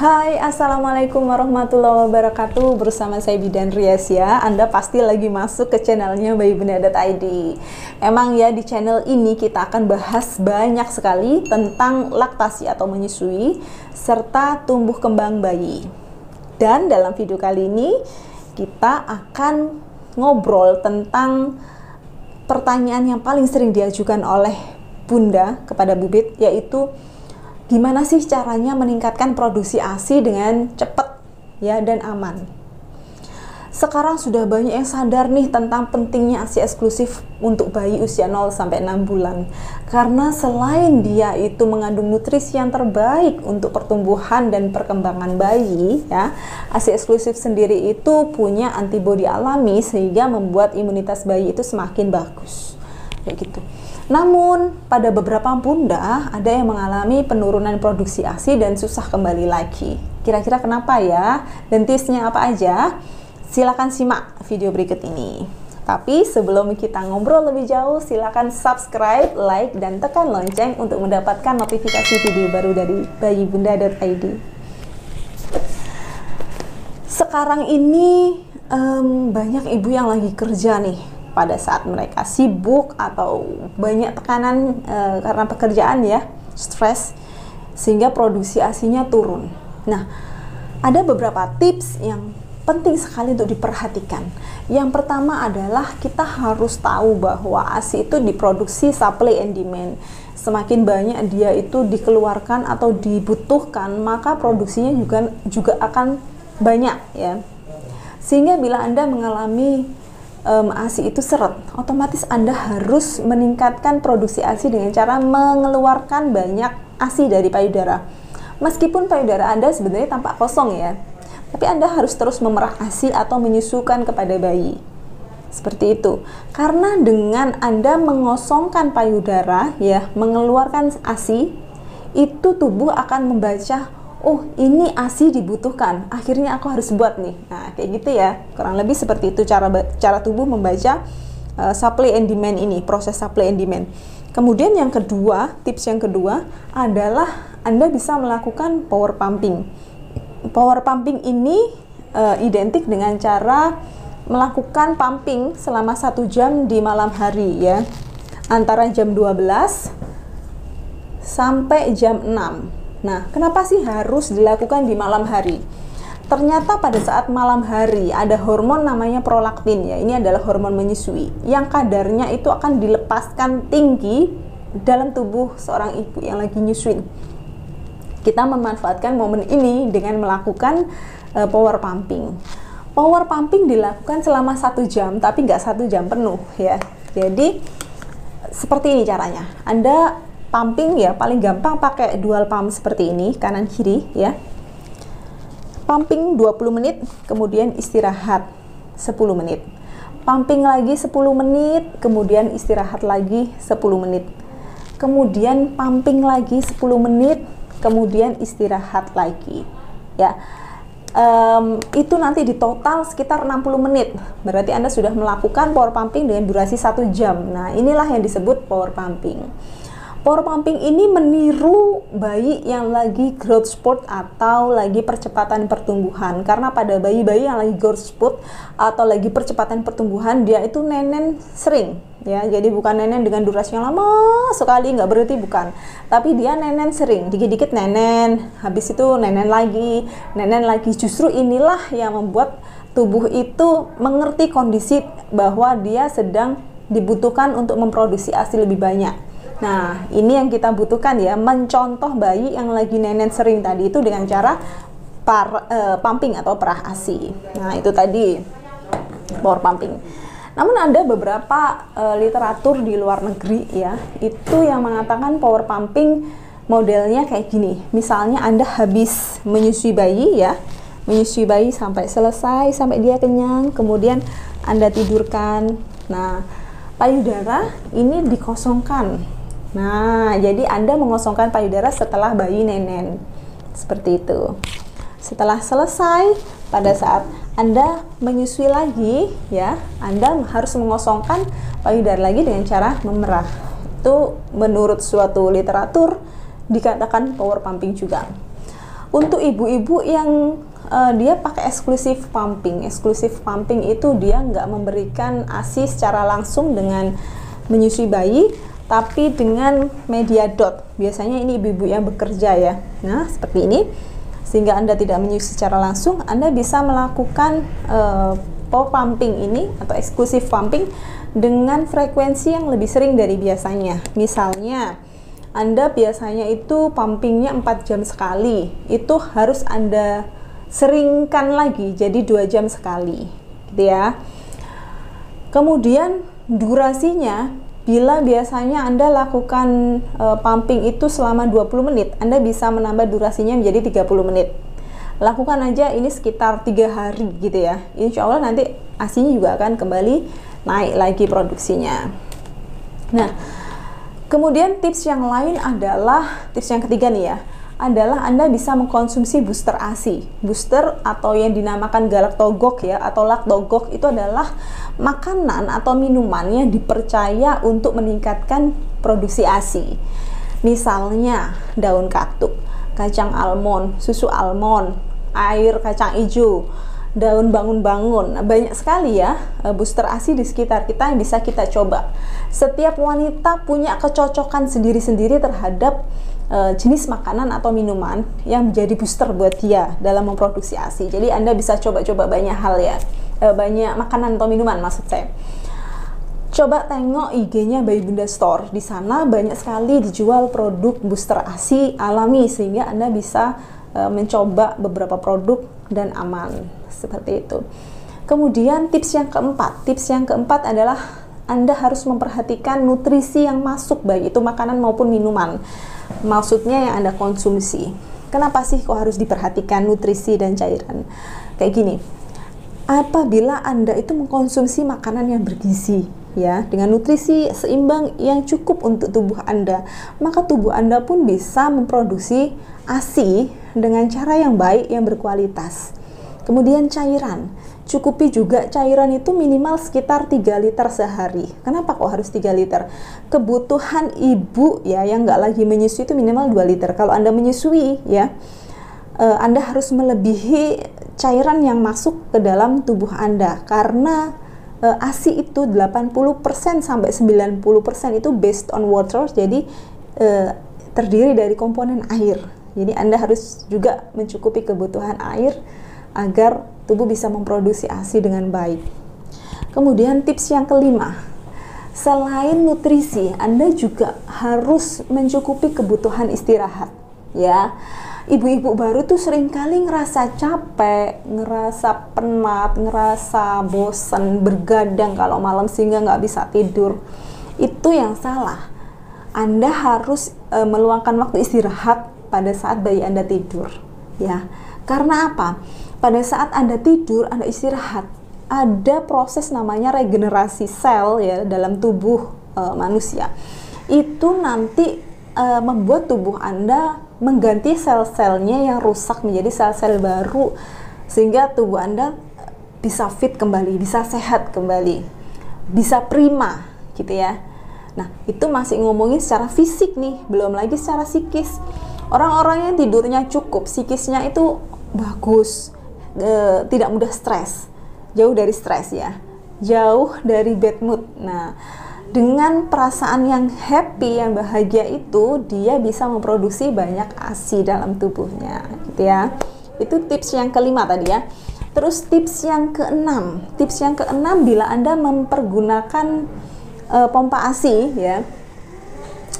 Hai, Assalamualaikum warahmatullahi wabarakatuh. Bersama saya Bidan Rias ya. Anda pasti lagi masuk ke channelnya bayibunda.id. Emang ya, di channel ini kita akan bahas banyak sekali tentang laktasi atau menyusui serta tumbuh kembang bayi. Dan dalam video kali ini kita akan ngobrol tentang pertanyaan yang paling sering diajukan oleh Bunda kepada Bubit, yaitu gimana sih caranya meningkatkan produksi ASI dengan cepat ya dan aman. Sekarang sudah banyak yang sadar nih tentang pentingnya ASI eksklusif untuk bayi usia 0 sampai 6 bulan. Karena selain dia itu mengandung nutrisi yang terbaik untuk pertumbuhan dan perkembangan bayi ya, ASI eksklusif sendiri itu punya antibodi alami sehingga membuat imunitas bayi itu semakin bagus. Kayak gitu. Namun, pada beberapa bunda ada yang mengalami penurunan produksi ASI dan susah kembali lagi. Kira-kira kenapa ya? Dan tipsnya apa aja? Silakan simak video berikut ini. Tapi sebelum kita ngobrol lebih jauh, silakan subscribe, like, dan tekan lonceng untuk mendapatkan notifikasi video baru dari bayibunda.id. Sekarang ini banyak ibu yang lagi kerja nih. Pada saat mereka sibuk atau banyak tekanan karena pekerjaan ya, stres, sehingga produksi ASINya turun. Nah, ada beberapa tips yang penting sekali untuk diperhatikan. Yang pertama adalah kita harus tahu bahwa ASI itu diproduksi supply and demand. Semakin banyak dia itu dikeluarkan atau dibutuhkan, maka produksinya juga akan banyak ya. Sehingga bila Anda mengalami ASI itu seret, otomatis Anda harus meningkatkan produksi ASI dengan cara mengeluarkan banyak ASI dari payudara. Meskipun payudara Anda sebenarnya tampak kosong ya, tapi Anda harus terus memerah ASI atau menyusukan kepada bayi. Seperti itu. Karena dengan Anda mengosongkan payudara ya, mengeluarkan ASI, itu tubuh akan membaca, oh ini ASI dibutuhkan, akhirnya aku harus buat nih. Nah kayak gitu ya, kurang lebih seperti itu cara tubuh membaca supply and demand ini, proses supply and demand. Kemudian yang kedua, tips yang kedua adalah Anda bisa melakukan power pumping. Power pumping ini identik dengan cara melakukan pumping selama 1 jam di malam hari ya, antara jam 12 sampai jam 6. Nah, kenapa sih harus dilakukan di malam hari? Ternyata pada saat malam hari ada hormon namanya prolaktin ya. Ini adalah hormon menyusui yang kadarnya itu akan dilepaskan tinggi dalam tubuh seorang ibu yang lagi nyusuin. Kita memanfaatkan momen ini dengan melakukan power pumping. Power pumping dilakukan selama 1 jam, tapi nggak 1 jam penuh ya. Jadi seperti ini caranya. Anda pumping ya, paling gampang pakai dual pump seperti ini, kanan kiri ya. Pumping 20 menit, kemudian istirahat 10 menit. Pumping lagi 10 menit, kemudian istirahat lagi 10 menit. Kemudian pumping lagi 10 menit, kemudian istirahat lagi. Ya. Itu nanti di total sekitar 60 menit. Berarti Anda sudah melakukan power pumping dengan durasi 1 jam. Nah, inilah yang disebut power pumping. Power pumping ini meniru bayi yang lagi growth spurt atau lagi percepatan pertumbuhan. Karena pada bayi-bayi yang lagi growth spurt atau lagi percepatan pertumbuhan, dia itu nenen sering ya. Jadi bukan nenen dengan durasi yang lama sekali nggak berhenti, bukan. Tapi dia nenen sering, dikit-dikit nenen, habis itu nenen lagi. Justru inilah yang membuat tubuh itu mengerti kondisi bahwa dia sedang dibutuhkan untuk memproduksi ASI lebih banyak. Nah, ini yang kita butuhkan ya, mencontoh bayi yang lagi nenen sering tadi itu dengan cara pumping atau perah ASI. Nah, itu tadi power pumping. Namun ada beberapa literatur di luar negeri ya, itu yang mengatakan power pumping modelnya kayak gini. Misalnya Anda habis menyusui bayi ya, menyusui bayi sampai selesai, sampai dia kenyang, kemudian Anda tidurkan. Nah, payudara ini dikosongkan. Nah, jadi Anda mengosongkan payudara setelah bayi nenen. Seperti itu. Setelah selesai, pada saat Anda menyusui lagi, ya, Anda harus mengosongkan payudara lagi dengan cara memerah. Itu menurut suatu literatur dikatakan power pumping juga. Untuk ibu-ibu yang dia pakai eksklusif pumping itu dia nggak memberikan ASI secara langsung dengan menyusui bayi, tapi dengan media dot. Biasanya ini ibu-ibu yang bekerja ya. Nah, seperti ini. Sehingga Anda tidak menyusui secara langsung, Anda bisa melakukan power pumping ini atau eksklusif pumping dengan frekuensi yang lebih sering dari biasanya. Misalnya, Anda biasanya itu pumpingnya 4 jam sekali, itu harus Anda seringkan lagi jadi 2 jam sekali, gitu ya. Kemudian durasinya, bila biasanya Anda lakukan pumping itu selama 20 menit, Anda bisa menambah durasinya menjadi 30 menit. Lakukan aja ini sekitar 3 hari gitu ya. Insya Allah nanti ASINya juga akan kembali naik lagi produksinya. Nah, kemudian tips yang lain adalah, tips yang ketiga nih ya, adalah Anda bisa mengkonsumsi booster ASI. Booster atau yang dinamakan galactogok ya, atau lactogok itu adalah makanan atau minuman yang dipercaya untuk meningkatkan produksi ASI. Misalnya daun katuk, kacang almond, susu almond, air kacang hijau, daun bangun-bangun. Banyak sekali ya booster ASI di sekitar kita yang bisa kita coba. Setiap wanita punya kecocokan sendiri-sendiri terhadap jenis makanan atau minuman yang menjadi booster buat dia dalam memproduksi ASI. Jadi Anda bisa coba-coba banyak hal ya, banyak makanan atau minuman maksud saya. Coba tengok IG-nya Bayi Bunda Store. Di sana banyak sekali dijual produk booster ASI alami, sehingga Anda bisa mencoba beberapa produk dan aman seperti itu. Kemudian tips yang keempat adalah Anda harus memperhatikan nutrisi yang masuk, baik itu makanan maupun minuman. Maksudnya yang Anda konsumsi. Kenapa sih kok harus diperhatikan nutrisi dan cairan? Kayak gini, apabila Anda itu mengkonsumsi makanan yang bergizi ya, dengan nutrisi seimbang yang cukup untuk tubuh Anda, maka tubuh Anda pun bisa memproduksi ASI dengan cara yang baik, yang berkualitas. Kemudian cairan, cukupi juga cairan itu minimal sekitar 3 liter sehari. Kenapa kok harus 3 liter? Kebutuhan ibu ya yang nggak lagi menyusui itu minimal 2 liter. Kalau Anda menyusui ya, Anda harus melebihi cairan yang masuk ke dalam tubuh Anda, karena ASI itu 80% sampai 90% itu based on water, jadi terdiri dari komponen air. Jadi Anda harus juga mencukupi kebutuhan air agar tubuh bisa memproduksi ASI dengan baik. Kemudian tips yang kelima, selain nutrisi, Anda juga harus mencukupi kebutuhan istirahat ya. Ibu-ibu baru tuh seringkali ngerasa capek, ngerasa penat, ngerasa bosan, bergadang kalau malam sehingga nggak bisa tidur. Itu yang salah. Anda harus meluangkan waktu istirahat pada saat bayi Anda tidur ya. Karena apa? Pada saat Anda tidur, Anda istirahat, ada proses namanya regenerasi sel ya dalam tubuh manusia. Itu nanti membuat tubuh Anda mengganti sel-selnya yang rusak menjadi sel-sel baru, sehingga tubuh Anda bisa fit kembali, bisa sehat kembali, bisa prima gitu ya. Nah, itu masih ngomongin secara fisik nih, belum lagi secara psikis. Orang-orang yang tidurnya cukup, psikisnya itu bagus, tidak mudah stres, jauh dari stres ya, jauh dari bad mood. Nah, dengan perasaan yang happy, yang bahagia itu, dia bisa memproduksi banyak ASI dalam tubuhnya, gitu ya. Itu tips yang kelima tadi ya. Terus tips yang keenam, bila Anda mempergunakan pompa ASI ya,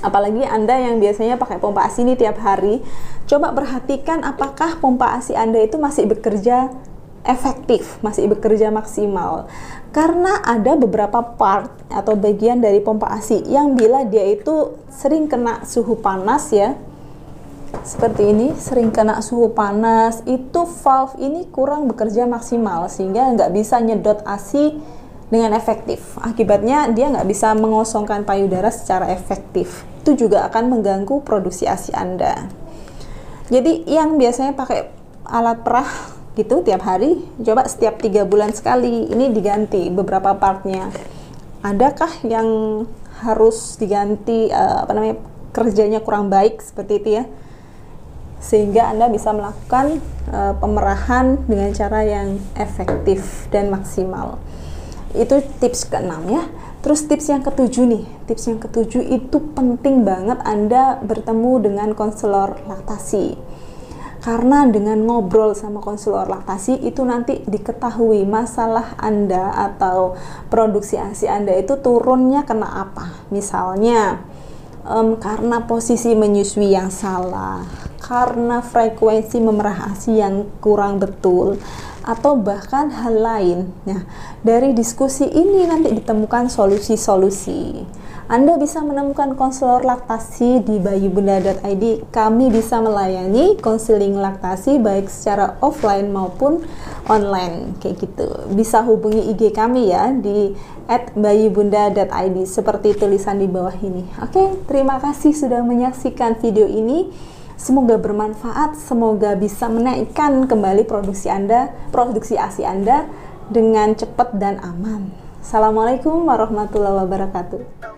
apalagi Anda yang biasanya pakai pompa ASI ini tiap hari, coba perhatikan apakah pompa ASI Anda itu masih bekerja efektif, masih bekerja maksimal. Karena ada beberapa part atau bagian dari pompa ASI yang bila dia itu sering kena suhu panas ya, seperti ini, sering kena suhu panas, itu valve ini kurang bekerja maksimal sehingga nggak bisa nyedot ASI dengan efektif. Akibatnya dia nggak bisa mengosongkan payudara secara efektif. Itu juga akan mengganggu produksi ASI Anda. Jadi yang biasanya pakai alat perah gitu tiap hari, coba setiap 3 bulan sekali ini diganti beberapa partnya. Adakah yang harus diganti kerjanya kurang baik seperti itu ya? sehingga Anda bisa melakukan pemerahan dengan cara yang efektif dan maksimal. Itu tips ke-6 ya. Terus tips yang ke-7 nih. Tips yang ke-7 itu penting banget Anda bertemu dengan konselor laktasi. Karena dengan ngobrol sama konselor laktasi itu nanti diketahui masalah Anda atau produksi ASI Anda itu turunnya kena apa. Misalnya karena posisi menyusui yang salah, karena frekuensi memerah ASI yang kurang betul, atau bahkan hal lain. Nah, dari diskusi ini nanti ditemukan solusi-solusi. Anda bisa menemukan konselor laktasi di bayubunda.id. Kami bisa melayani konseling laktasi baik secara offline maupun online, kayak gitu. Bisa hubungi IG kami ya di @bayubunda.id seperti tulisan di bawah ini. Oke, terima kasih sudah menyaksikan video ini. Semoga bermanfaat, semoga bisa menaikkan kembali produksi ASI Anda dengan cepat dan aman. Assalamualaikum warahmatullahi wabarakatuh.